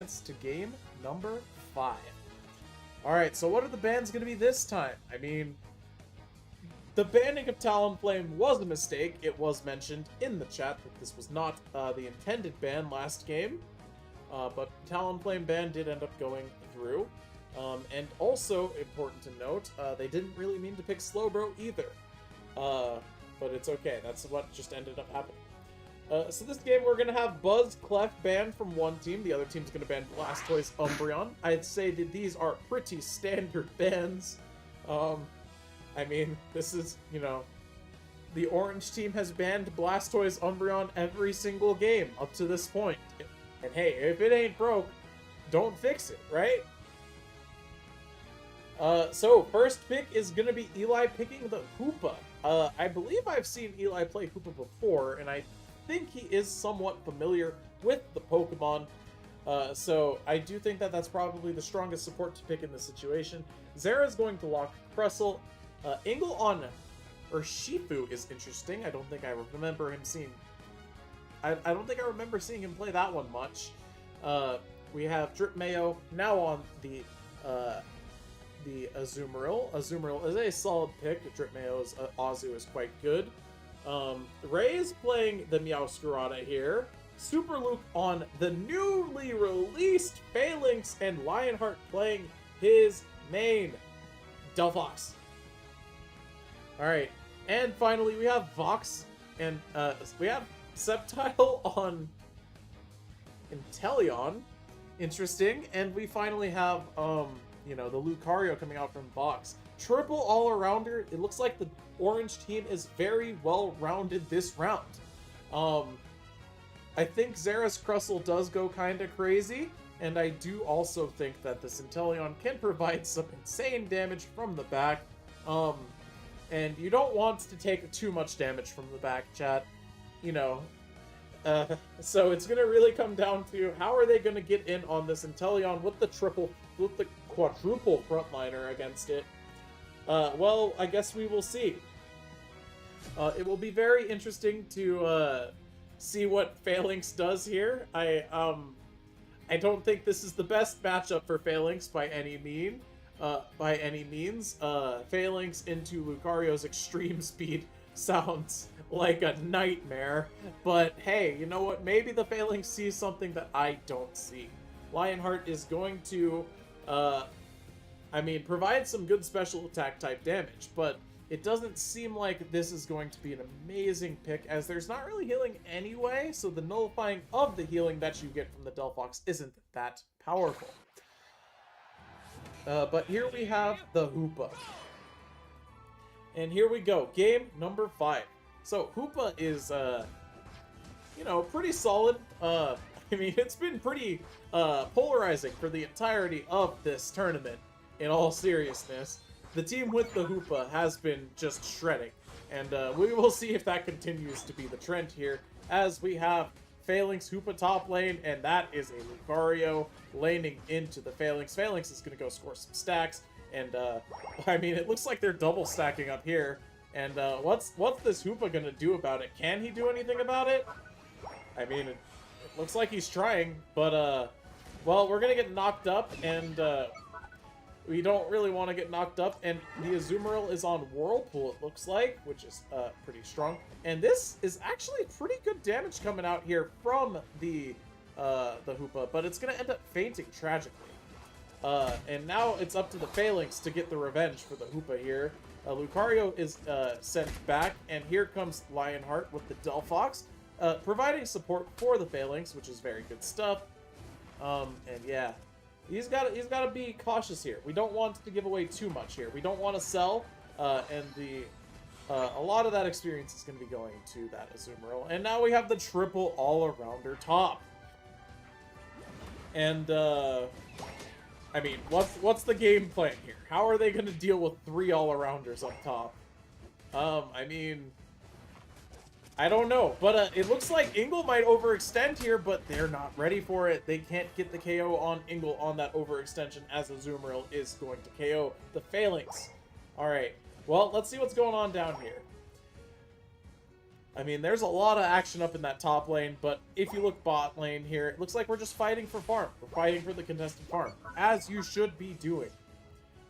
advance to game number 5. Alright, so what are the bans going to be this time? I mean, the banning of Talonflame was a mistake. It was mentioned in the chat that this was not the intended ban last game. But Talonflame ban did end up going through. And also, important to note, they didn't really mean to pick Slowbro either. But it's okay. That's what just ended up happening. So this game, we're going to have Buzz Clef banned from one team. The other team's going to ban Blastoise Umbreon. I'd say that these are pretty standard bans. I mean, this is, you know, the orange team has banned Blastoise Umbreon every single game up to this point. And hey, if it ain't broke, don't fix it, right? So first pick is going to be Eli picking the Hoopa. I believe I've seen Eli play Hoopa before, and I think he is somewhat familiar with the Pokemon. So I do think that that's probably the strongest support to pick in this situation. Zera's going to lock Cressel. Ingle on Urshifu is interesting. I don't think I remember him seeing... I don't think I remember seeing him play that one much. We have Drip Mayo now on the Azumarill. Azumarill is a solid pick. Drip Mayo's Azu is quite good. Ray is playing the Meowscarada here. Super Luke on the newly released Phalanx, and Lionheart playing his main Delphox. Alright, and finally we have Vox, and we have Sceptile on Inteleon. Interesting. And we finally have, you know, the Lucario coming out from Vox. Triple all-arounder. It looks like the orange team is very well-rounded this round. I think Zera's Crustle does go kind of crazy, and I do also think that this Inteleon can provide some insane damage from the back. And you don't want to take too much damage from the back, chat. You know, so it's gonna really come down to how are they gonna get in on this Inteleon with the quadruple frontliner against it. Well, I guess we will see. It will be very interesting to see what Phalanx does here. I don't think this is the best matchup for Phalanx by any means. Phalanx into Lucario's extreme speed sounds like a nightmare, but hey, you know what? Maybe the Phalanx sees something that I don't see. Lionheart is going to, I mean, provide some good special attack type damage, but it doesn't seem like this is going to be an amazing pick, as there's not really healing anyway, so the nullifying of the healing that you get from the Delphox isn't that powerful. But here we have the Hoopa. And here we go, game number 5. So Hoopa is, you know, pretty solid. I mean, it's been pretty polarizing for the entirety of this tournament, in all seriousness. The team with the Hoopa has been just shredding, and we will see if that continues to be the trend here, as we have Phalanx Hoopa top lane, and that is a Lucario laning into the Phalanx. Phalanx is going to go score some stacks, and I mean, it looks like they're double stacking up here. And what's this Hoopa going to do about it? Can he do anything about it? I mean, it looks like he's trying, but well, we're going to get knocked up, and we don't really want to get knocked up, and the Azumarill is on Whirlpool, it looks like, which is pretty strong. And this is actually pretty good damage coming out here from the Hoopa, but it's going to end up fainting tragically. And now it's up to the Phalanx to get the revenge for the Hoopa here. Lucario is sent back, and here comes Lionheart with the Delphox, providing support for the Phalanx, which is very good stuff. And yeah, he's got to be cautious here. We don't want to give away too much here. We don't want to sell, and a lot of that experience is going to be going to that Azumarill. And now we have the triple all-arounder top. And I mean, what's the game plan here? How are they going to deal with 3 all-arounders up top? I mean, I don't know. But it looks like Ingle might overextend here, but they're not ready for it. They can't get the KO on Ingle on that overextension, as Azumarill is going to KO the Phalanx. Alright, well, let's see what's going on down here. I mean, there's a lot of action up in that top lane, but if you look bot lane here, it looks like we're just fighting for farm. We're fighting for the contested farm, as you should be doing.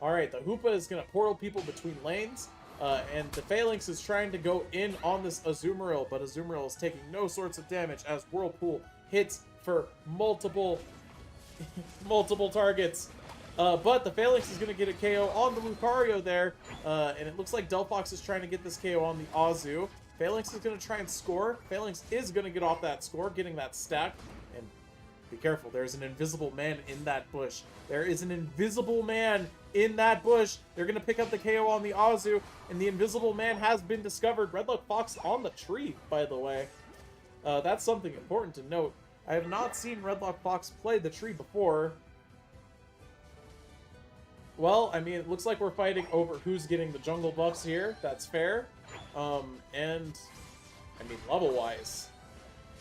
Alright, the Hoopa is going to portal people between lanes, and the Phalanx is trying to go in on this Azumarill, but Azumarill is taking no sorts of damage as Whirlpool hits for multiple targets. But the Phalanx is going to get a KO on the Lucario there, and it looks like Delphox is trying to get this KO on the Azu. Phalanx is going to try and score. Phalanx is going to get off that score, getting that stack. And be careful, there's an invisible man in that bush. There is an invisible man in that bush. They're going to pick up the KO on the Azu, and the invisible man has been discovered. Redlock Fox on the tree, by the way. That's something important to note. I have not seen Redlock Fox play the tree before. Well, I mean, it looks like we're fighting over who's getting the jungle buffs here. That's fair. And, I mean, level-wise.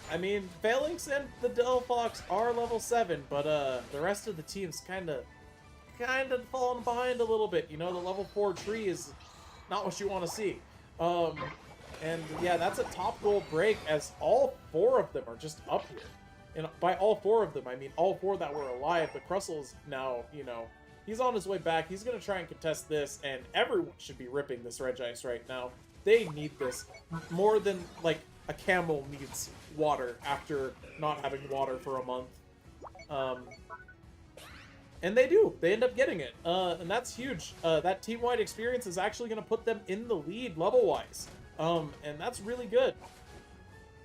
I mean, Phalanx and the Delphox are level 7, but, the rest of the team's kind of falling behind a little bit. You know, the level 4 tree is not what you want to see. And, yeah, that's a top goal break as all 4 of them are just up here. And by all 4 of them, I mean all 4 that were alive. The Crustle is now, you know, he's on his way back. He's going to try and contest this, and everyone should be ripping this Regice right now. They need this more than, like, a camel needs water after not having water for a month. And they do. They end up getting it. And that's huge. That team-wide experience is actually going to put them in the lead level-wise. And that's really good.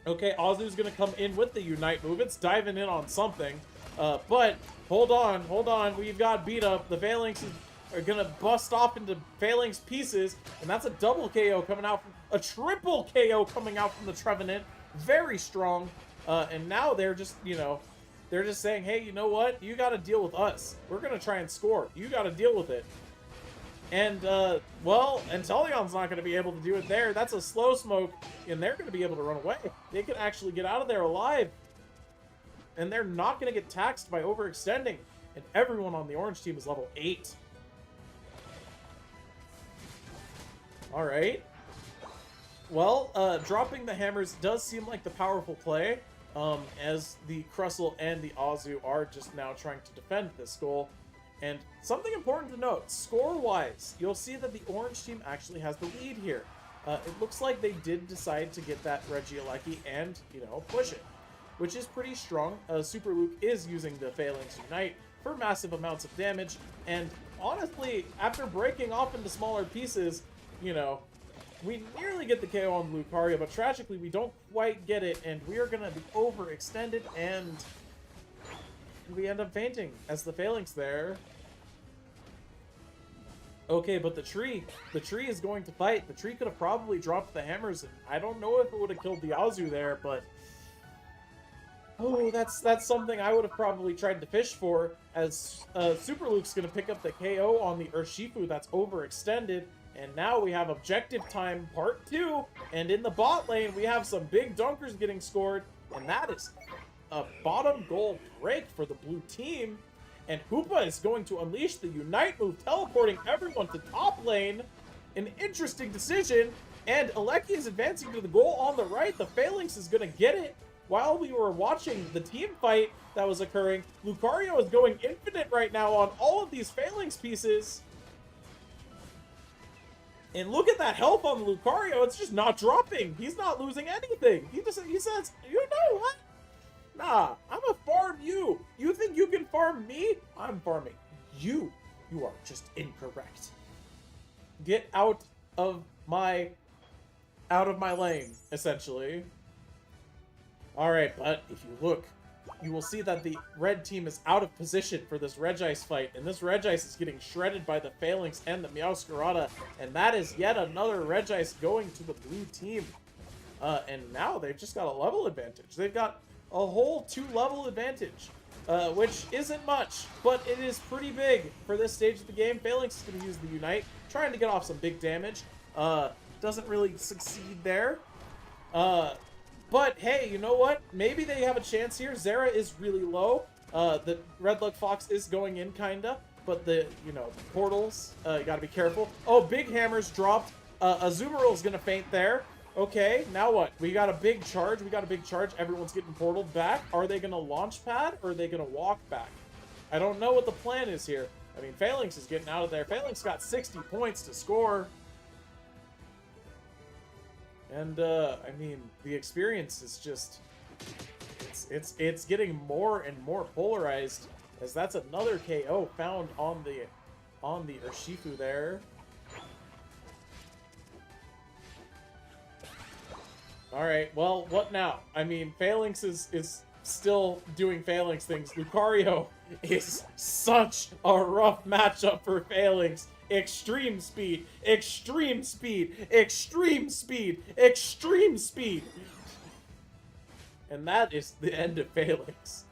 Okay, Azu's going to come in with the Unite move. It's diving in on something. But hold on. We've got beat up. The Phalanx are going to bust off into Phalanx pieces. And that's a double KO coming out from... A triple KO coming out from the Trevenant. Very strong. And now they're just, you know... They're just saying, hey, you know what? You got to deal with us. We're going to try and score. You got to deal with it. And, well, Inteleon's not going to be able to do it there. That's a slow smoke, and they're going to be able to run away. They can actually get out of there alive. And they're not going to get taxed by overextending. And everyone on the orange team is level 8. Alright. Well, dropping the hammers does seem like the powerful play. As the Crustle and the Azu are just now trying to defend this goal. And something important to note, score-wise, you'll see that the orange team actually has the lead here. It looks like they did decide to get that Regieleki and, you know, push it, which is pretty strong. Super Luke is using the Phalanx Unite for massive amounts of damage, and honestly, after breaking off into smaller pieces, you know, we nearly get the KO on Lucario, but tragically we don't quite get it, and we are going to be overextended, and we end up fainting as the Phalanx there. Okay, but the tree is going to fight. The tree could have probably dropped the hammers, and I don't know if it would have killed the Azu there, but... Oh, that's something I would have probably tried to fish for, as Super Luke's going to pick up the KO on the Urshifu that's overextended. And now we have Objective Time Part 2, and in the bot lane, we have some big dunkers getting scored, and that is a bottom goal break for the blue team. And Hoopa is going to unleash the Unite move, teleporting everyone to top lane. An interesting decision, and Aleki is advancing to the goal on the right. The Phalanx is going to get it. While we were watching the team fight that was occurring, Lucario is going infinite right now on all of these Phalanx pieces. And look at that health on Lucario. It's just not dropping. He's not losing anything. He says, you know what? Nah, I'm gonna farm you. You think you can farm me? I'm farming you. You are just incorrect. Get out of my lane, essentially. Alright, but if you look, you will see that the red team is out of position for this Regice fight, and this Regice is getting shredded by the Phalanx and the Meowscarada, and that is yet another Regice going to the blue team. And now they've just got a level advantage. They've got a whole 2-level advantage, which isn't much, but it is pretty big for this stage of the game. Phalanx is going to use the Unite, trying to get off some big damage. Doesn't really succeed there. But hey, you know what? Maybe they have a chance here. Zera is really low. The Redlock Fox is going in, kinda. But the, you know, portals, you gotta be careful. Oh, big hammers dropped. Azumarill is gonna faint there. Okay, now what? We got a big charge. We got a big charge. Everyone's getting portaled back. Are they going to launch pad or are they going to walk back? I don't know what the plan is here. I mean, Phalanx is getting out of there. Phalanx got 60 points to score. And, I mean, the experience is just... It's getting more and more polarized, as that's another KO found on the Urshifu there. Alright, well, what now? I mean, Phalanx is still doing Phalanx things. Lucario is such a rough matchup for Phalanx. Extreme speed, extreme speed, extreme speed, extreme speed. And that is the end of Phalanx.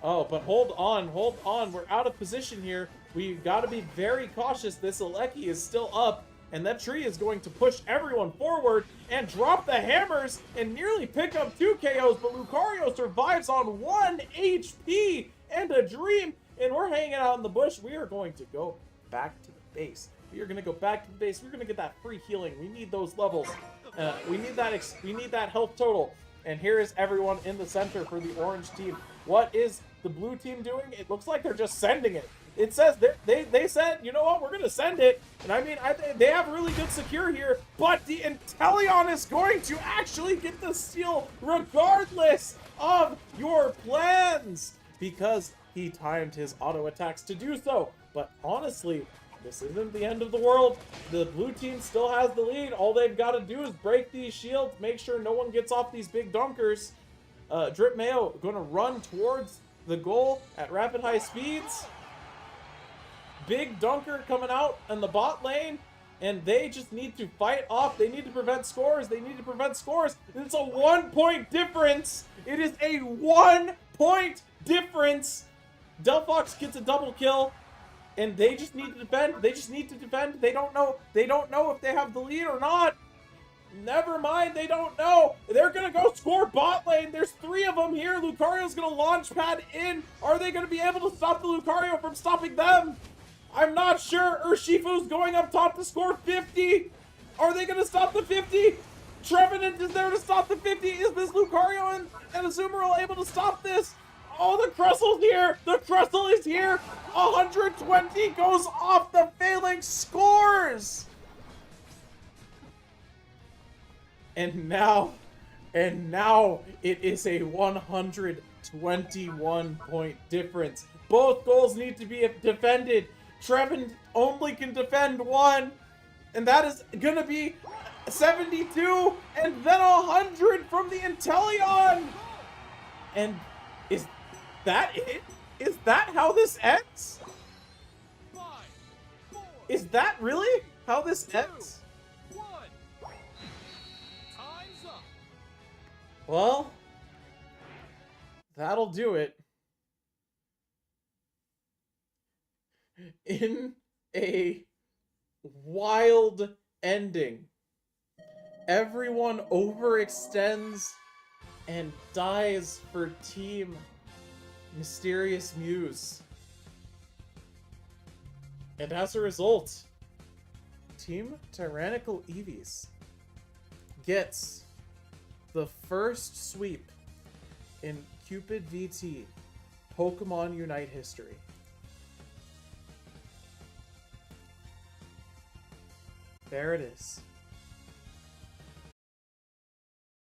Oh, but hold on, hold on. We're out of position here. We've got to be very cautious. This Alecki is still up, and that tree is going to push everyone forward and drop the hammers and nearly pick up 2 KOs, but Lucario survives on 1 HP and a dream, and we're hanging out in the bush. We are going to go back to the base. We are going to go back to the base. We're going to get that free healing. We need those levels. We need that health total. And here is everyone in the center for the orange team. What is the blue team doing? It looks like they're just sending it. It says they said, you know what, we're going to send it. And I mean, they have really good secure here, but the Inteleon is going to actually get the steal regardless of your plans, because he timed his auto attacks to do so. But honestly, this isn't the end of the world. The blue team still has the lead. All they've got to do is break these shields, make sure no one gets off these big dunkers. Drip Mayo going to run towards the goal at rapid high speeds. Big dunker coming out in the bot lane, and they just need to fight off. They need to prevent scores. They need to prevent scores. It's a 1-point difference. It is a 1-point difference. Delphox gets a double kill. And they just need to defend. They just need to defend. They don't know if they have the lead or not. Never mind, they don't know. They're gonna go score bot lane. There's 3 of them here. Lucario's gonna launch pad in. Are they gonna be able to stop the Lucario from stopping them? I'm not sure. Urshifu's going up top to score 50. Are they gonna stop the 50? Trevenant is there to stop the 50. Is this Lucario and Azumarill able to stop this? Oh, the Crustle's here! The Crustle is here! 120 goes off, the Phalanx scores! And now it is a 121 point difference. Both goals need to be defended. Trevin only can defend 1, and that is gonna be 72, and then 100 from the Inteleon! And is that it? Is that how this ends? Is that really how this ends? Well, that'll do it. In a wild ending, everyone overextends and dies for Team Mysterious Muse. And as a result, Team Tyrannical Eevees gets the first sweep in Cupid VT Pokemon Unite history. There it is.